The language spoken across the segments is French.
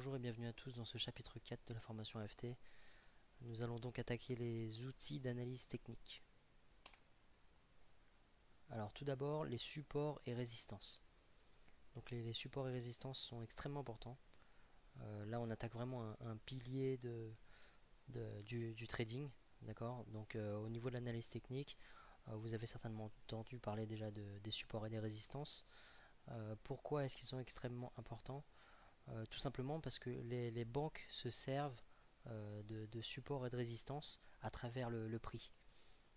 Bonjour et bienvenue à tous dans ce chapitre 4 de la formation AFT. Nous allons donc attaquer les outils d'analyse technique. Alors tout d'abord, les supports et résistances. Donc les supports et résistances sont extrêmement importants. Là on attaque vraiment un pilier du trading. D'accord. Donc au niveau de l'analyse technique, vous avez certainement entendu parler déjà des supports et des résistances. Pourquoi est-ce qu'ils sont extrêmement importants? Tout simplement parce que les banques se servent de support et de résistance à travers le prix.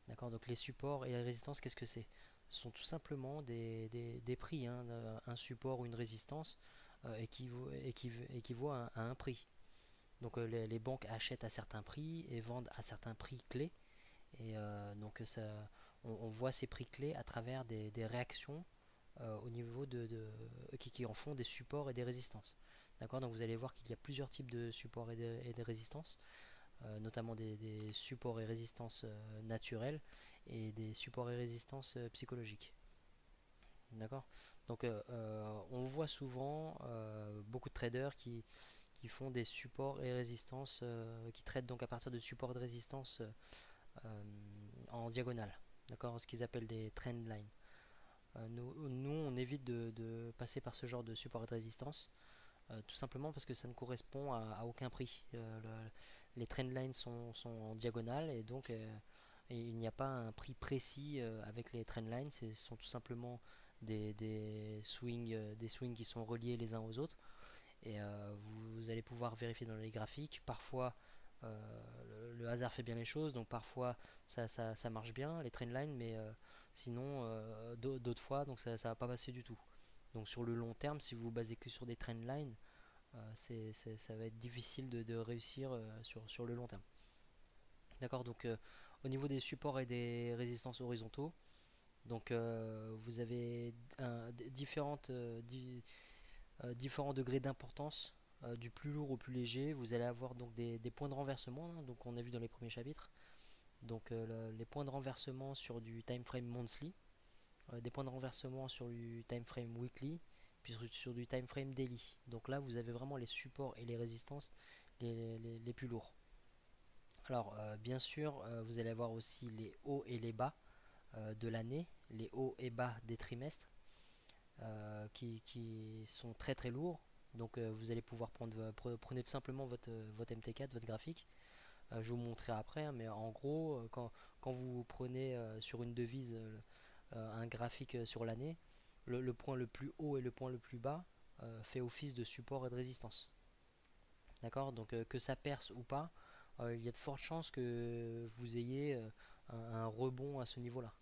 D'accord. Donc les supports et les résistances, qu'est-ce que c'est? Ce sont tout simplement des prix, hein. Un support ou une résistance équivaut à un prix. Donc les banques achètent à certains prix et vendent à certains prix clés. Et donc on voit ces prix clés à travers des réactions au niveau qui en font des supports et des résistances. D'accord. Donc vous allez voir qu'il y a plusieurs types de supports et de résistances, notamment des supports et résistances naturels et des supports et résistances psychologiques. D'accord. Donc on voit souvent beaucoup de traders qui font des supports et résistances, qui traitent donc à partir de supports et de résistances en diagonale. D'accord. Ce qu'ils appellent des trend lines. Nous, on évite de passer par ce genre de support et de résistance, tout simplement parce que ça ne correspond à aucun prix. Les trendlines sont en diagonale et donc il n'y a pas un prix précis avec les trendlines. Ce sont tout simplement des swings qui sont reliés les uns aux autres. Et vous allez pouvoir vérifier dans les graphiques. Parfois, le hasard fait bien les choses, donc parfois ça marche bien, les trendlines, mais sinon, d'autres fois, donc ça ne va pas passer du tout. Donc sur le long terme, si vous vous basez que sur des trendlines, ça va être difficile de réussir sur le long terme. D'accord. Donc au niveau des supports et des résistances horizontaux, donc vous avez différents degrés d'importance, du plus lourd au plus léger. Vous allez avoir donc des points de renversement, hein, donc on a vu dans les premiers chapitres. Donc les points de renversement sur du time frame monthly, des points de renversement sur du time frame weekly, puis sur du time frame daily. Donc là vous avez vraiment les supports et les résistances les plus lourds. Alors bien sûr vous allez avoir aussi les hauts et les bas de l'année, les hauts et bas des trimestres, qui sont très très lourds. Donc vous allez pouvoir prenez tout simplement votre MT4, votre graphique. Je vous montrerai après, hein, mais en gros, quand vous prenez sur une devise un graphique sur l'année, le point le plus haut et le point le plus bas fait office de support et de résistance. D'accord. Donc que ça perce ou pas, il y a de fortes chances que vous ayez un rebond à ce niveau-là.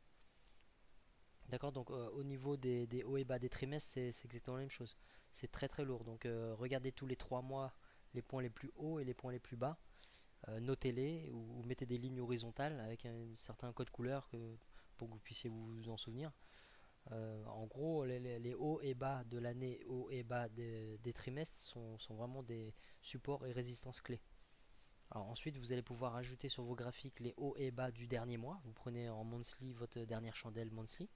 D'accord. Donc au niveau des hauts et bas des trimestres, c'est exactement la même chose. C'est très très lourd. Donc regardez tous les 3 mois les points les plus hauts et les points les plus bas. Notez-les ou mettez des lignes horizontales avec un certain code couleur pour que vous puissiez vous en souvenir. En gros, les hauts et bas de l'année, hauts et bas des trimestres sont vraiment des supports et résistances clés. Alors ensuite, vous allez pouvoir ajouter sur vos graphiques les hauts et bas du dernier mois. Vous prenez en monthly votre dernière chandelle monthly.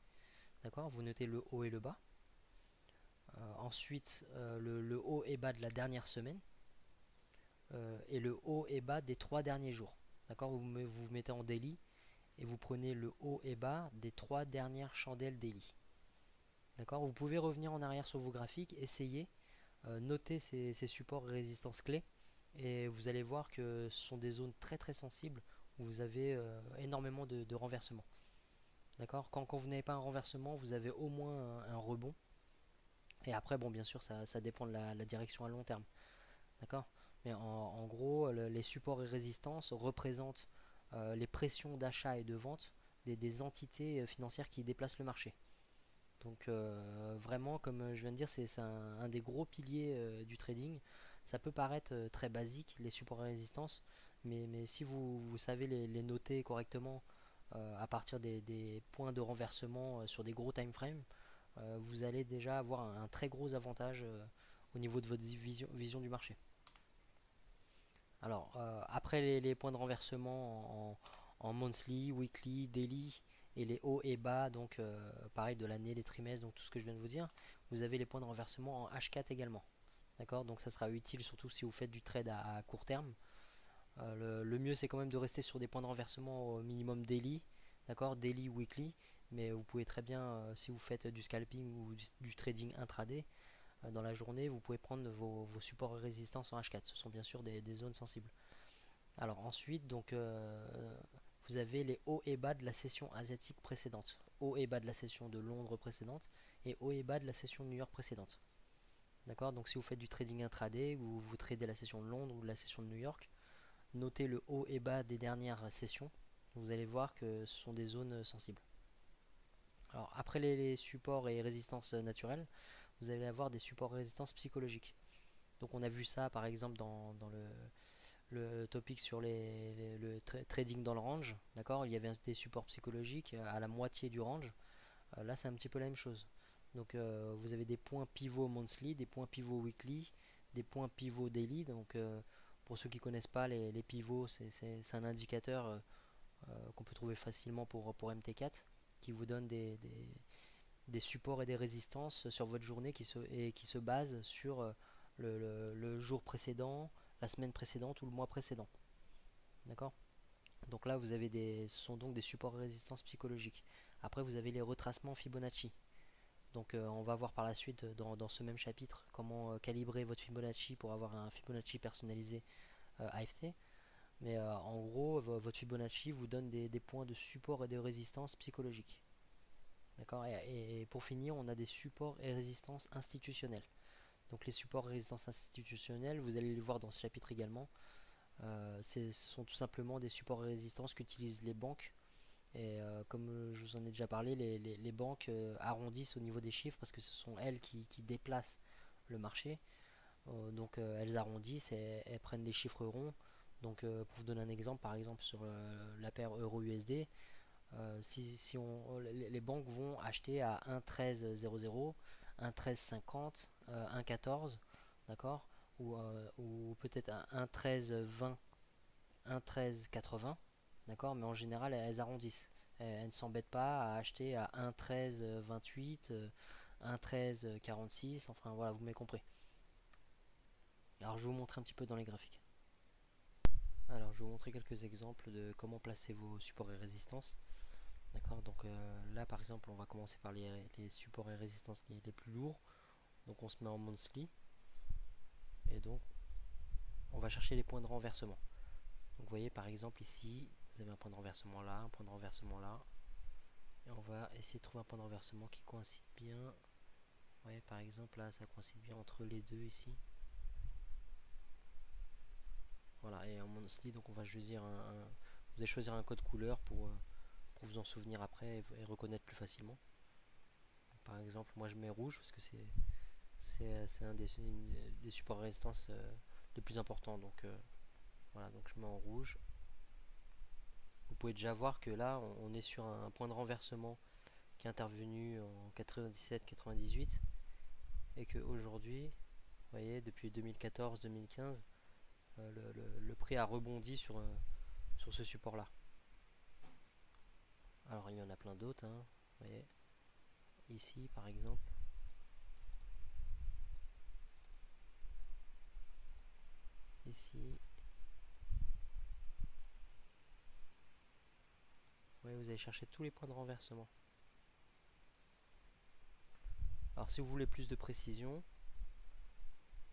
D'accord. Vous notez le haut et le bas. Ensuite, le haut et bas de la dernière semaine. Et le haut et bas des 3 derniers jours. D'accord. Vous mettez en daily et vous prenez le haut et bas des 3 dernières chandelles daily. D'accord. Vous pouvez revenir en arrière sur vos graphiques, essayer, noter ces supports et résistances clés, et vous allez voir que ce sont des zones très très sensibles où vous avez énormément de renversements. D'accord. Quand vous n'avez pas un renversement, vous avez au moins un rebond. Et après, bon, bien sûr, ça dépend de la direction à long terme. D'accord. Mais en gros, les supports et résistances représentent les pressions d'achat et de vente des entités financières qui déplacent le marché. Donc vraiment, comme je viens de dire, c'est un des gros piliers du trading. Ça peut paraître très basique, les supports et résistances, mais si vous savez les noter correctement à partir des points de renversement sur des gros time frames, vous allez déjà avoir un très gros avantage au niveau de votre vision du marché. Alors, après les points de renversement en monthly, weekly, daily et les hauts et bas, donc pareil de l'année, des trimestres, donc tout ce que je viens de vous dire, vous avez les points de renversement en H4 également. D'accord, donc ça sera utile surtout si vous faites du trade à court terme. Le mieux c'est quand même de rester sur des points de renversement au minimum daily, d'accord, daily, weekly, mais vous pouvez très bien, si vous faites du scalping ou du trading intraday, dans la journée, vous pouvez prendre vos supports et résistances en H4. Ce sont bien sûr des zones sensibles. Alors ensuite, donc, vous avez les hauts et bas de la session asiatique précédente, hauts et bas de la session de Londres précédente et hauts et bas de la session de New York précédente. D'accord, donc si vous faites du trading intraday, vous tradez la session de Londres ou la session de New York, notez le haut et bas des dernières sessions. Vous allez voir que ce sont des zones sensibles. Alors après les supports et résistances naturelles, vous allez avoir des supports et résistances psychologiques. Donc on a vu ça par exemple dans le topic sur le trading dans le range. D'accord, il y avait des supports psychologiques à la moitié du range. Là c'est un petit peu la même chose. Donc vous avez des points pivots monthly, des points pivots weekly, des points pivots daily. Donc pour ceux qui ne connaissent pas, les pivots, c'est un indicateur qu'on peut trouver facilement pour MT4 qui vous donne des supports et des résistances sur votre journée qui se basent sur le jour précédent, la semaine précédente ou le mois précédent. D'accord? Donc là, ce sont donc des supports et résistances psychologiques. Après, vous avez les retracements Fibonacci. Donc on va voir par la suite dans ce même chapitre comment calibrer votre Fibonacci pour avoir un Fibonacci personnalisé AFT. Mais en gros, votre Fibonacci vous donne des points de support et de résistance psychologiques. D'accord, et pour finir, on a des supports et résistances institutionnels. Donc les supports et résistances institutionnels, vous allez les voir dans ce chapitre également. Ce sont tout simplement des supports et résistances qu'utilisent les banques. Et comme je vous en ai déjà parlé, les banques arrondissent au niveau des chiffres parce que ce sont elles qui déplacent le marché. Donc elles arrondissent et elles prennent des chiffres ronds. Donc pour vous donner un exemple, par exemple sur la paire euro-USD, les banques vont acheter à 1,1300, 1,1350, 1,14, d'accord, ou peut-être à 1,1320, 1,1380, d'accord, mais en général elles arrondissent. Elles ne s'embêtent pas à acheter à 1,1328, 1,1346, enfin voilà, vous m'avez compris. Alors je vais vous montrer un petit peu dans les graphiques. Alors je vais vous montrer quelques exemples de comment placer vos supports et résistances. D'accord, donc là par exemple on va commencer par les supports et résistances les plus lourds. Donc on se met en monthly et donc on va chercher les points de renversement. Donc vous voyez par exemple ici vous avez un point de renversement là, un point de renversement là, et on va essayer de trouver un point de renversement qui coïncide bien. Vous voyez par exemple là ça coïncide bien entre les deux ici. Voilà, et en monthly donc on va choisir vous allez choisir un code couleur pour vous en souvenir après et reconnaître plus facilement. Donc, par exemple moi je mets rouge parce que c'est un des supports résistance les plus importants. Donc voilà, donc je mets en rouge. Vous pouvez déjà voir que là on est sur un point de renversement qui est intervenu en 97-98 et que aujourd'hui, vous voyez, depuis 2014-2015, le prix a rebondi sur ce support là. Alors il y en a plein d'autres, hein, vous voyez, ici par exemple. Ici, ouais, vous allez chercher tous les points de renversement. Alors si vous voulez plus de précision,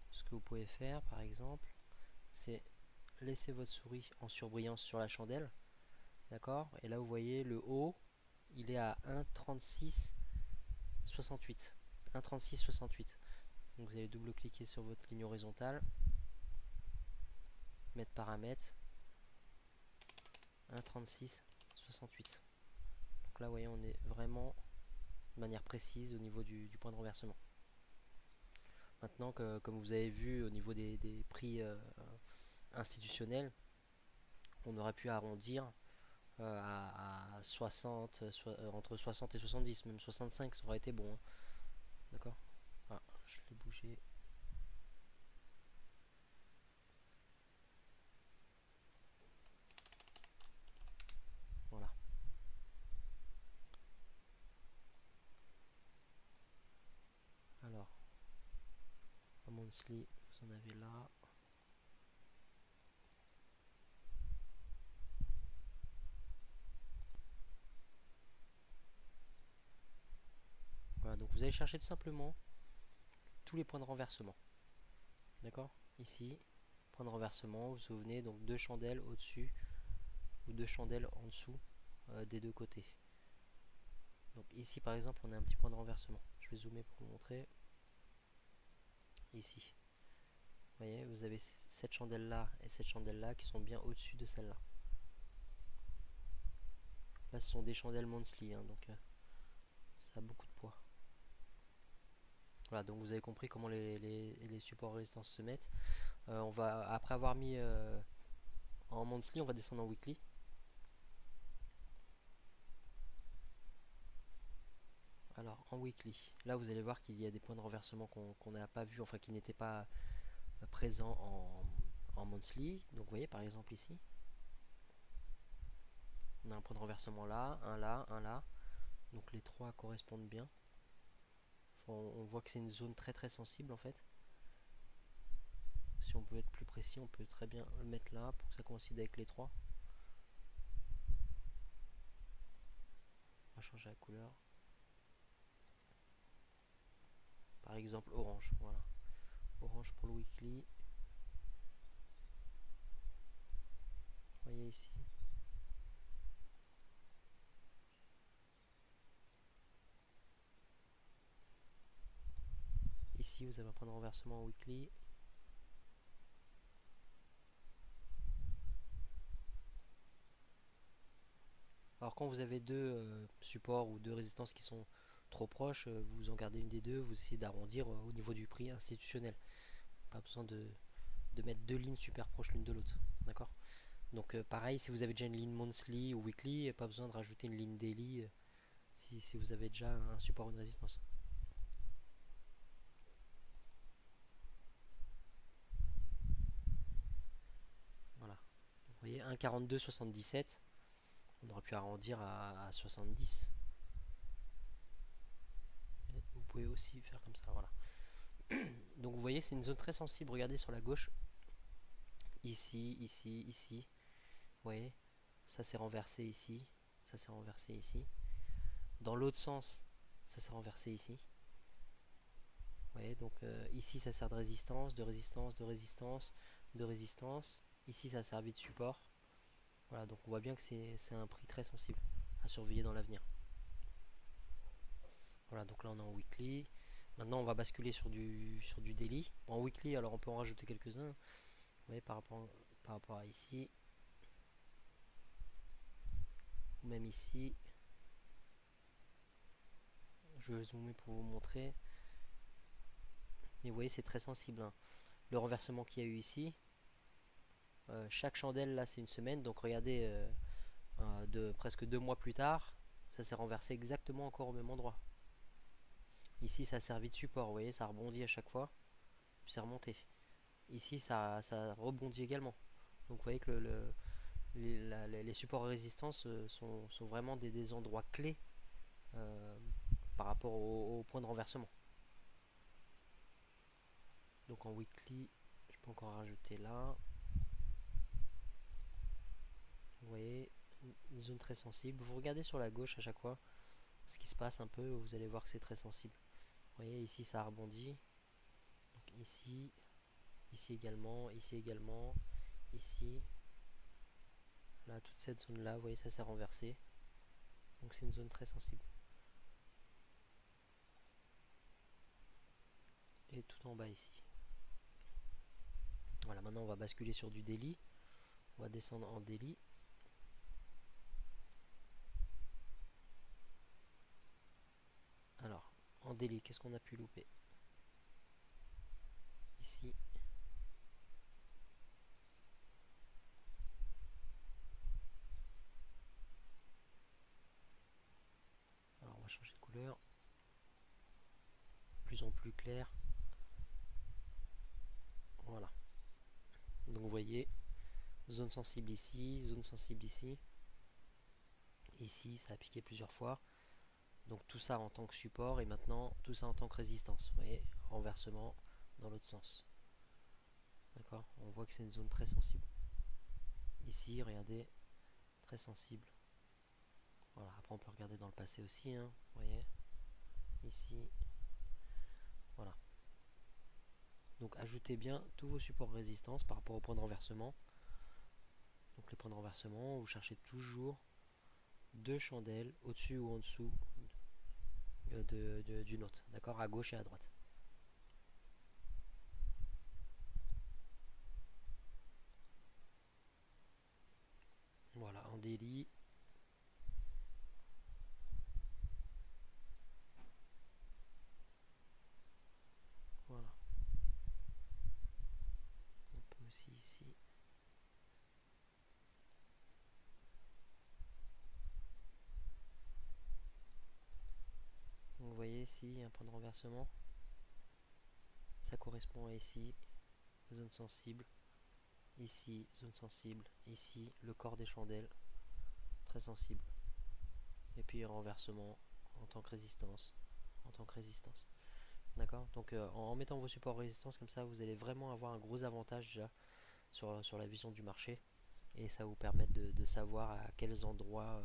ce que vous pouvez faire par exemple, c'est laisser votre souris en surbrillance sur la chandelle. D'accord, et là vous voyez le haut, il est à 1,3668. 1,3668. Donc vous allez double-cliquer sur votre ligne horizontale, mettre paramètres, 1,3668. Donc là vous voyez on est vraiment de manière précise au niveau du point de renversement. Maintenant que comme vous avez vu au niveau des prix institutionnels, on aurait pu arrondir à 60, entre 60 et 70, même 65, ça aurait été bon. Hein. D'accord. Ah, je l'ai bougé. Voilà. Alors, à mon monthly, vous en avez là. Voilà, donc vous allez chercher tout simplement tous les points de renversement. D'accord? Ici, point de renversement, vous vous souvenez, donc deux chandelles au-dessus ou deux chandelles en dessous des deux côtés. Donc ici par exemple, on a un petit point de renversement. Je vais zoomer pour vous montrer. Ici. Vous voyez, vous avez cette chandelle là et cette chandelle là qui sont bien au-dessus de celle-là. Là, ce sont des chandelles monthly, hein, donc ça a beaucoup de poids. Voilà, donc vous avez compris comment les supports résistance se mettent. On va, après avoir mis en monthly, on va descendre en weekly. Alors en weekly, là vous allez voir qu'il y a des points de renversement qu'on n'a pas vu, enfin qui n'étaient pas présents en monthly. Donc vous voyez par exemple ici, on a un point de renversement là, un là, un là. Donc les trois correspondent bien. On voit que c'est une zone très très sensible en fait. Si on peut être plus précis, on peut très bien le mettre là pour que ça coïncide avec les trois. On va changer la couleur. Par exemple orange, voilà. Orange pour le weekly. Vous voyez ici. Ici vous avez un point de renversement en weekly. Alors quand vous avez deux supports ou deux résistances qui sont trop proches, vous en gardez une des deux, vous essayez d'arrondir au niveau du prix institutionnel. Pas besoin de mettre deux lignes super proches l'une de l'autre. D'accord? Donc pareil, si vous avez déjà une ligne monthly ou weekly, pas besoin de rajouter une ligne daily si vous avez déjà un support ou une résistance. Voilà. Vous voyez, 1,42,77. On aurait pu arrondir à 70. Vous pouvez aussi faire comme ça. Voilà. Donc vous voyez, c'est une zone très sensible. Regardez sur la gauche. Ici, ici, ici. Vous voyez, ça s'est renversé ici. Ça s'est renversé ici. Dans l'autre sens, ça s'est renversé ici. Vous voyez, donc ici ça sert de résistance, de résistance, de résistance, de résistance. Ici ça a servi de support. Voilà, donc on voit bien que c'est un prix très sensible à surveiller dans l'avenir. Voilà, donc là on est en weekly. Maintenant on va basculer sur du daily. En weekly, alors on peut en rajouter quelques-uns. Vous voyez, par rapport à ici. Ou même ici. Je vais zoomer pour vous montrer. Mais vous voyez, c'est très sensible, hein. Le renversement qu'il y a eu ici. Chaque chandelle là c'est une semaine. Donc regardez, de presque 2 mois plus tard, ça s'est renversé exactement encore au même endroit. Ici ça a servi de support, vous voyez, ça rebondit à chaque fois, puis c'est remonté. Ici ça rebondit également. Donc vous voyez que les supports résistance sont vraiment des endroits clés euh, par rapport au point de renversement. Donc en weekly, je peux encore rajouter là. Vous voyez, une zone très sensible. Vous regardez sur la gauche à chaque fois ce qui se passe un peu, vous allez voir que c'est très sensible. Vous voyez, ici ça a rebondi. Donc ici, ici également, ici. Là, toute cette zone là, vous voyez, ça s'est renversé. Donc c'est une zone très sensible. Et tout en bas ici. Voilà, maintenant on va basculer sur du daily. On va descendre en daily. Alors, en daily, qu'est-ce qu'on a pu louper? Ici. Alors on va changer de couleur. De plus en plus clair. Voilà. Donc vous voyez, zone sensible ici, zone sensible ici. Ici, ça a piqué plusieurs fois. Donc tout ça en tant que support et maintenant tout ça en tant que résistance. Vous voyez, renversement dans l'autre sens. D'accord? On voit que c'est une zone très sensible. Ici, regardez, très sensible. Voilà, après on peut regarder dans le passé aussi, hein, vous voyez, ici, voilà. Donc ajoutez bien tous vos supports résistance par rapport au point de renversement. Donc les points de renversement, vous cherchez toujours deux chandelles au-dessus ou en dessous d'une autre, d'accord, à gauche et à droite. Voilà, en daily. Voilà. On peut aussi ici. Donc vous voyez ici un point de renversement. Ça correspond à ici, zone sensible. Ici, zone sensible. Ici, le corps des chandelles, très sensible. Et puis renversement en tant que résistance. En tant que résistance. D'accord. Donc en mettant vos supports résistance comme ça, vous allez vraiment avoir un gros avantage déjà sur la vision du marché. Et ça vous permet de savoir à quels endroits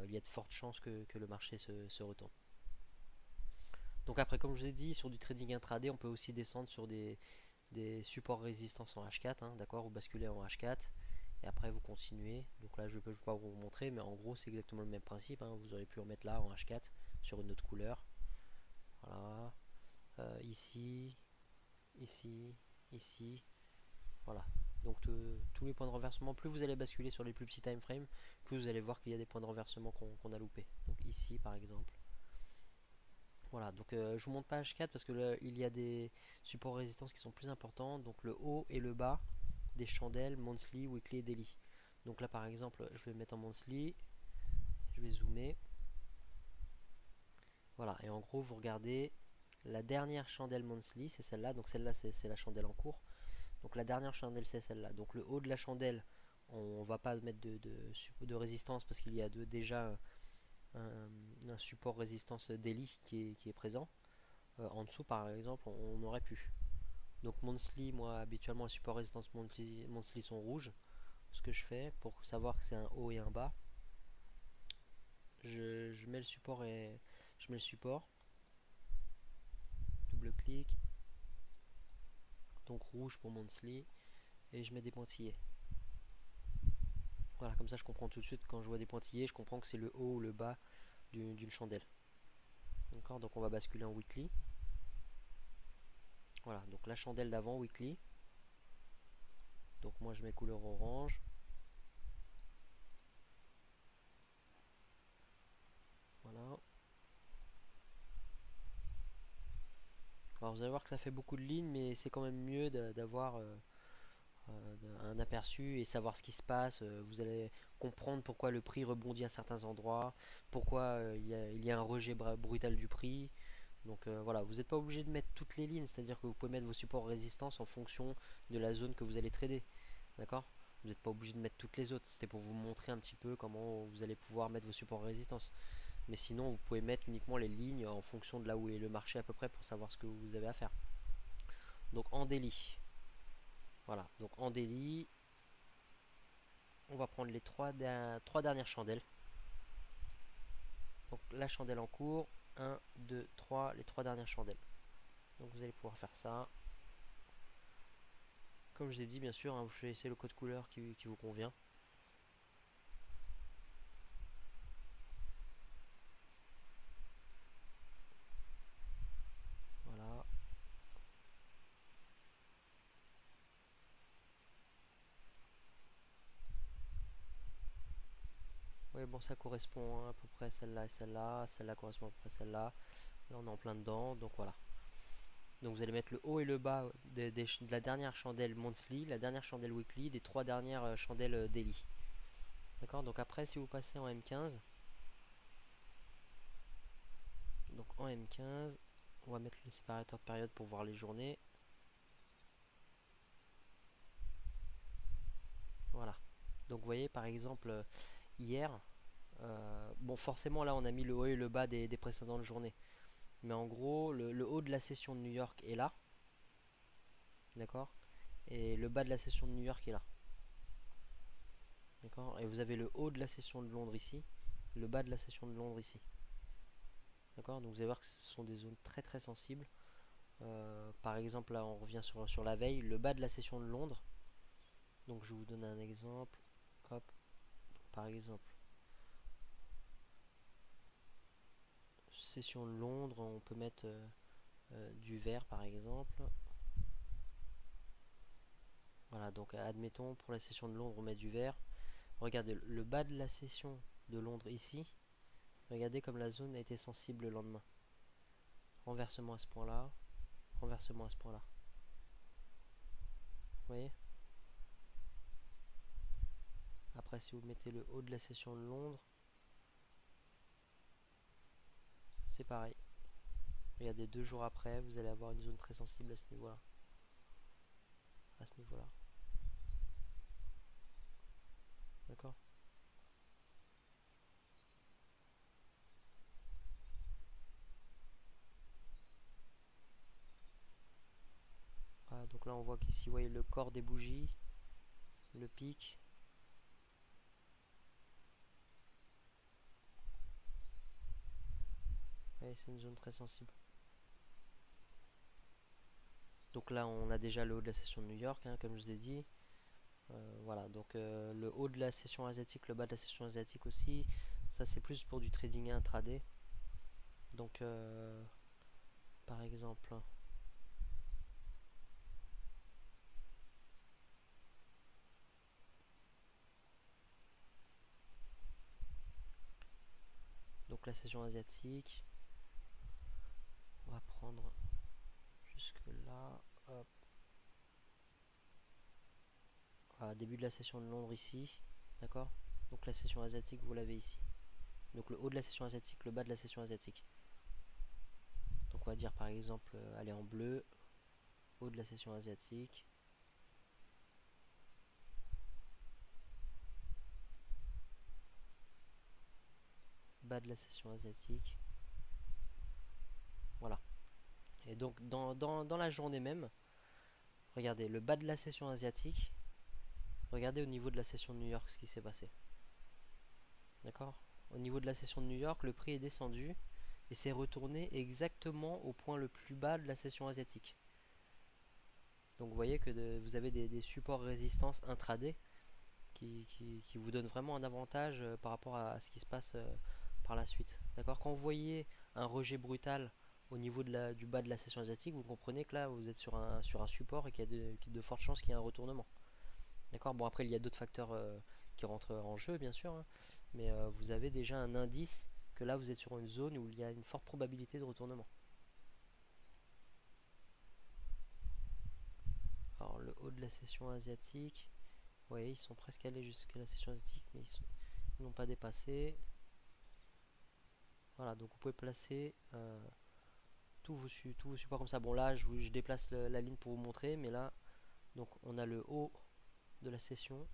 il y a de fortes chances que le marché se retourne. Donc après, comme je vous ai dit, sur du trading intraday, on peut aussi descendre sur des supports résistance en H4, hein, d'accord, vous basculez en H4 et après vous continuez. Donc là je ne peux pas vous montrer, mais en gros c'est exactement le même principe, hein. Vous aurez pu remettre là en H4 sur une autre couleur. Voilà. Ici, ici, ici, voilà. Donc tous les points de renversement, plus vous allez basculer sur les plus petits time frames, plus vous allez voir qu'il y a des points de renversement qu'on a loupé. Donc ici par exemple. Voilà, donc je vous montre pas H4 parce que là, il y a des supports résistance qui sont plus importants. Donc le haut et le bas des chandelles monthly, weekly et daily. Donc là par exemple, je vais mettre en monthly, je vais zoomer. Voilà, et en gros vous regardez la dernière chandelle monthly, c'est celle-là. Donc celle-là c'est la chandelle en cours. Donc la dernière chandelle c'est celle-là. Donc le haut de la chandelle, on va pas mettre de résistance parce qu'il y a déjà un support résistance daily qui est présent. En dessous par exemple on aurait pu. Donc monthly, moi habituellement les supports résistance monthly sont rouges. Ce que je fais pour savoir que c'est un haut et un bas, je mets le support et je mets le support, double clic, donc rouge pour monthly, et je mets des pointillés. Voilà, comme ça je comprends tout de suite quand je vois des pointillés, je comprends que c'est le haut ou le bas d'une chandelle. D'accord, donc on va basculer en weekly. Voilà, donc la chandelle d'avant weekly. Donc moi je mets couleur orange. Voilà. Alors vous allez voir que ça fait beaucoup de lignes, mais c'est quand même mieux d'avoir un aperçu et savoir ce qui se passe. Vous allez comprendre pourquoi le prix rebondit à certains endroits, pourquoi il y a un rejet brutal du prix. Donc voilà, vous n'êtes pas obligé de mettre toutes les lignes, c'est-à-dire que vous pouvez mettre vos supports résistance en fonction de la zone que vous allez trader. D'accord? Vous n'êtes pas obligé de mettre toutes les autres. C'était pour vous montrer un petit peu comment vous allez pouvoir mettre vos supports résistance. Mais sinon, vous pouvez mettre uniquement les lignes en fonction de là où est le marché à peu près pour savoir ce que vous avez à faire. Donc en daily. Voilà, donc en daily, on va prendre les trois dernières chandelles. Donc la chandelle en cours, 1, 2, 3, les trois dernières chandelles. Donc vous allez pouvoir faire ça. Comme je vous ai dit, bien sûr, hein, vous choisissez le code couleur qui vous convient. Voilà. Oui, bon, ça correspond hein, à peu près celle-là et celle-là. Celle-là correspond à peu près celle-là. Là, on est en plein dedans, donc voilà. Donc vous allez mettre le haut et le bas de la dernière chandelle monthly, la dernière chandelle weekly, des trois dernières chandelles daily. D'accord. Donc après, si vous passez en M15, donc en M15, on va mettre le séparateur de période pour voir les journées. Voilà. Donc vous voyez par exemple hier, bon forcément là on a mis le haut et le bas des précédentes journées. Mais en gros le haut de la session de New York est là. d'accord? Et le bas de la session de New York est là, d'accord? Et vous avez le haut de la session de Londres ici, le bas de la session de Londres ici, d'accord? Donc vous allez voir que ce sont des zones très très sensibles. Par exemple, là on revient sur la veille, le bas de la session de Londres. Donc je vais vous donner un exemple. Hop, par exemple, session de Londres, on peut mettre du vert par exemple. Voilà, donc admettons pour la session de Londres, on met du vert. Regardez le bas de la session de Londres ici. Regardez comme la zone a été sensible le lendemain. Renversement à ce point-là, renversement à ce point-là. Vous voyez? Après, si vous mettez le haut de la session de Londres, c'est pareil. Regardez, 2 jours après, vous allez avoir une zone très sensible à ce niveau-là. À ce niveau-là. D'accord? Voilà, donc là, on voit qu'ici, vous voyez le corps des bougies, le pic. Ouais, c'est une zone très sensible. Donc là, on a déjà le haut de la session de New York, hein, comme je vous ai dit. Voilà, donc le haut de la session asiatique, le bas de la session asiatique aussi. Ça, c'est plus pour du trading intraday. Donc, par exemple, donc la session asiatique, on va prendre jusque là. Hop. Voilà, début de la session de Londres ici, d'accord? Donc la session asiatique, vous l'avez ici. Donc le haut de la session asiatique, le bas de la session asiatique. Donc on va dire par exemple, aller en bleu, haut de la session asiatique. Bas de la session asiatique. Voilà. Et donc dans la journée même, regardez le bas de la session asiatique. Regardez au niveau de la session de New York ce qui s'est passé. D'accord? Au niveau de la session de New York, le prix est descendu et s'est retourné exactement au point le plus bas de la session asiatique. Donc vous voyez que vous avez des supports résistance intraday qui vous donnent vraiment un avantage par rapport à ce qui se passe par la suite. D'accord? Quand vous voyez un rejet brutal au niveau du bas de la session asiatique, vous comprenez que là vous êtes sur un support et qu'il y a de fortes chances qu'il y ait un retournement. D'accord? Bon, après il y a d'autres facteurs qui rentrent en jeu bien sûr, hein, mais vous avez déjà un indice que là vous êtes sur une zone où il y a une forte probabilité de retournement. Alors le haut de la session asiatique, vous voyez, ils sont presque allés jusqu'à la session asiatique, mais ils n'ont pas dépassé. Voilà, donc vous pouvez placer tous vos supports comme ça. Bon là, je déplace la ligne pour vous montrer, mais là, donc on a le haut de la session.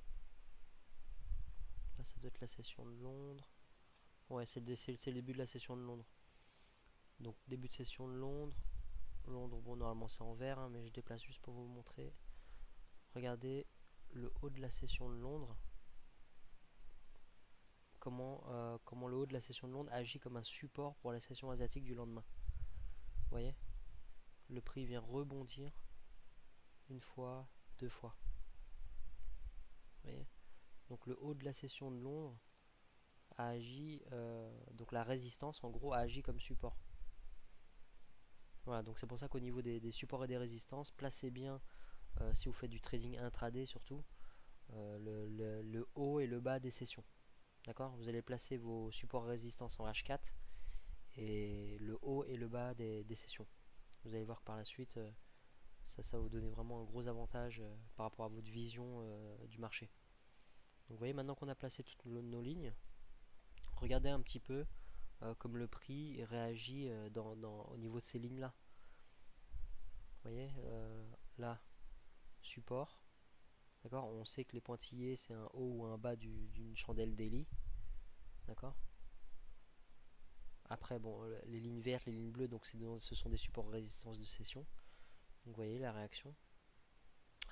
Là, ça doit être la session de Londres. Ouais, c'est le début de la session de Londres. Donc début de session de Londres. Londres, bon normalement c'est en vert, hein, mais je déplace juste pour vous montrer. Regardez le haut de la session de Londres. Comment le haut de la session de Londres agit comme un support pour la session asiatique du lendemain. Vous voyez? Le prix vient rebondir une fois, 2 fois. Vous voyez? Donc le haut de la session de Londres a agi, donc la résistance en gros a agi comme support. Voilà, donc c'est pour ça qu'au niveau des supports et des résistances, placez bien, si vous faites du trading intraday surtout, le haut et le bas des sessions. D'accord? Vous allez placer vos supports et résistances en H4 et le haut et le bas des sessions. Vous allez voir que par la suite, ça va vous donner vraiment un gros avantage par rapport à votre vision du marché. Donc vous voyez, maintenant qu'on a placé toutes nos lignes, regardez un petit peu comme le prix réagit au niveau de ces lignes-là. Vous voyez, là, support. D'accord? On sait que les pointillés, c'est un haut ou un bas d'une chandelle daily. D'accord? Après, bon, les lignes vertes, les lignes bleues, donc ce sont des supports résistance de session. Donc vous voyez la réaction.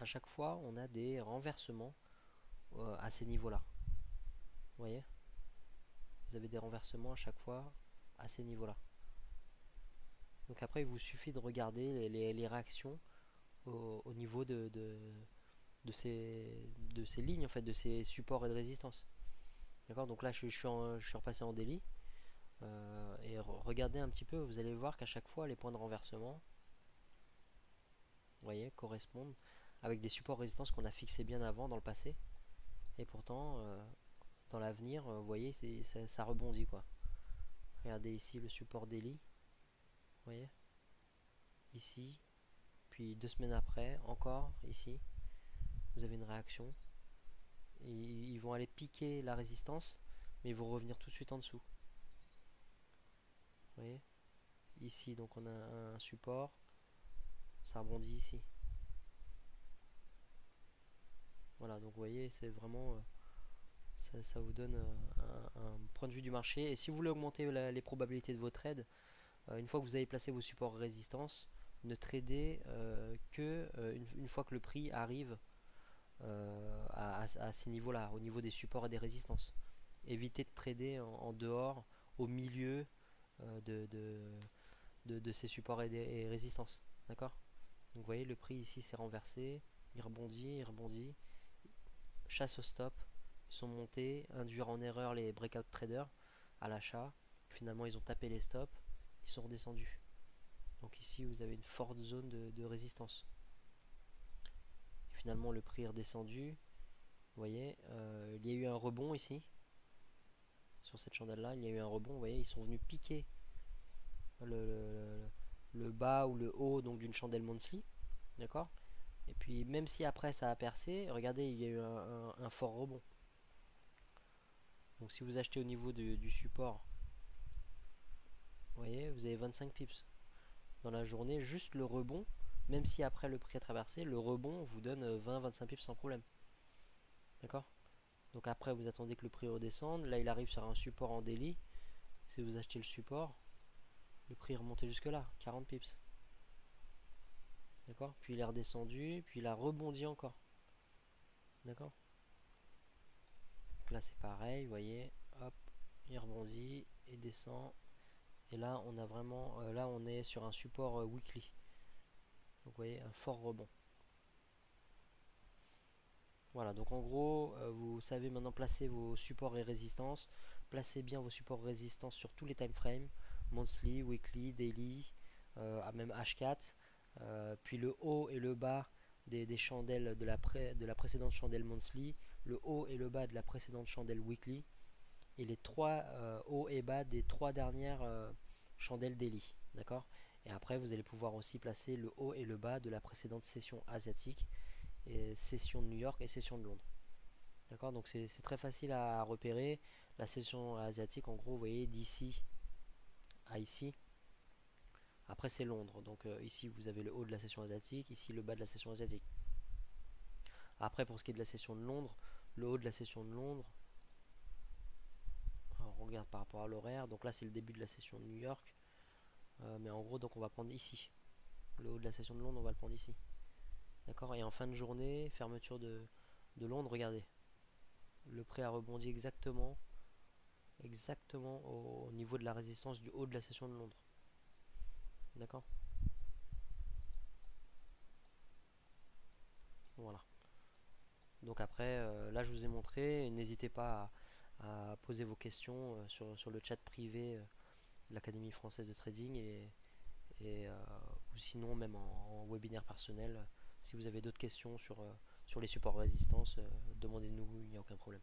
à chaque fois, on a des renversements à ces niveaux-là. Vous voyez? Vous avez des renversements à chaque fois à ces niveaux-là. Donc après, il vous suffit de regarder les réactions au niveau de ces lignes, en fait, de ces supports et de résistance. D'accord? Donc là, je suis repassé en daily. Et regardez un petit peu, vous allez voir qu'à chaque fois, les points de renversement, vous voyez, correspondent avec des supports résistance qu'on a fixés bien avant dans le passé. Et pourtant, dans l'avenir, vous voyez, ça rebondit quoi. Regardez ici le support daily, vous voyez, ici, puis 2 semaines après, encore ici, vous avez une réaction. Ils vont aller piquer la résistance, mais ils vont revenir tout de suite en dessous. Vous voyez, ici, donc on a un support, ça rebondit ici. Voilà, donc vous voyez, c'est vraiment ça vous donne un point de vue du marché. Et si vous voulez augmenter les probabilités de vos trades, une fois que vous avez placé vos supports résistance, ne tradez que une fois que le prix arrive à ces niveaux-là, au niveau des supports et des résistances. Évitez de trader en dehors, au milieu de ces supports et résistances. D'accord? Donc vous voyez, le prix ici s'est renversé, il rebondit, chasse au stop, ils sont montés, induire en erreur les breakout traders à l'achat. Finalement, ils ont tapé les stops, ils sont redescendus. Donc ici, vous avez une forte zone de résistance. Et finalement, le prix est redescendu. Vous voyez, il y a eu un rebond ici. Sur cette chandelle-là, il y a eu un rebond. Vous voyez, ils sont venus piquer le bas ou le haut donc d'une chandelle monthly. D'accord? Et puis, même si après ça a percé, regardez, il y a eu un fort rebond. Donc si vous achetez au niveau du support, vous voyez, vous avez 25 pips dans la journée, juste le rebond, même si après le prix est traversé, le rebond vous donne 20-25 pips sans problème. D'accord? Donc après vous attendez que le prix redescende, là il arrive sur un support en daily, si vous achetez le support, le prix est remonté jusque là, 40 pips. D'accord? Puis il est redescendu, puis il a rebondi encore. D'accord? Donc là c'est pareil, vous voyez, hop, il rebondit, il descend, et là on a vraiment, là on est sur un support weekly. Donc vous voyez, un fort rebond. Voilà, donc en gros, vous savez maintenant placer vos supports et résistances. Placez bien vos supports et résistances sur tous les time frames, monthly, weekly, daily, même H4. Puis le haut et le bas des chandelles de la précédente chandelle monthly, le haut et le bas de la précédente chandelle weekly, et les trois hauts et bas des trois dernières chandelles daily. D'accord? Et après, vous allez pouvoir aussi placer le haut et le bas de la précédente session asiatique, et session de New York et session de Londres. D'accord? Donc c'est très facile à repérer. La session asiatique, en gros, vous voyez, d'ici à ici. Après, c'est Londres. Donc ici, vous avez le haut de la session asiatique, ici le bas de la session asiatique. Après, pour ce qui est de la session de Londres, le haut de la session de Londres, alors, on regarde par rapport à l'horaire. Donc là, c'est le début de la session de New York. Mais en gros, donc on va prendre ici. Le haut de la session de Londres, on va le prendre ici. D'accord? Et en fin de journée, fermeture de Londres, regardez. Le prix a rebondi exactement au niveau de la résistance du haut de la session de Londres. D'accord? Voilà. Donc après, là je vous ai montré, n'hésitez pas à poser vos questions sur le chat privé de l'Académie française de trading ou sinon même en webinaire personnel. Si vous avez d'autres questions sur les supports résistance, demandez-nous, il n'y a aucun problème.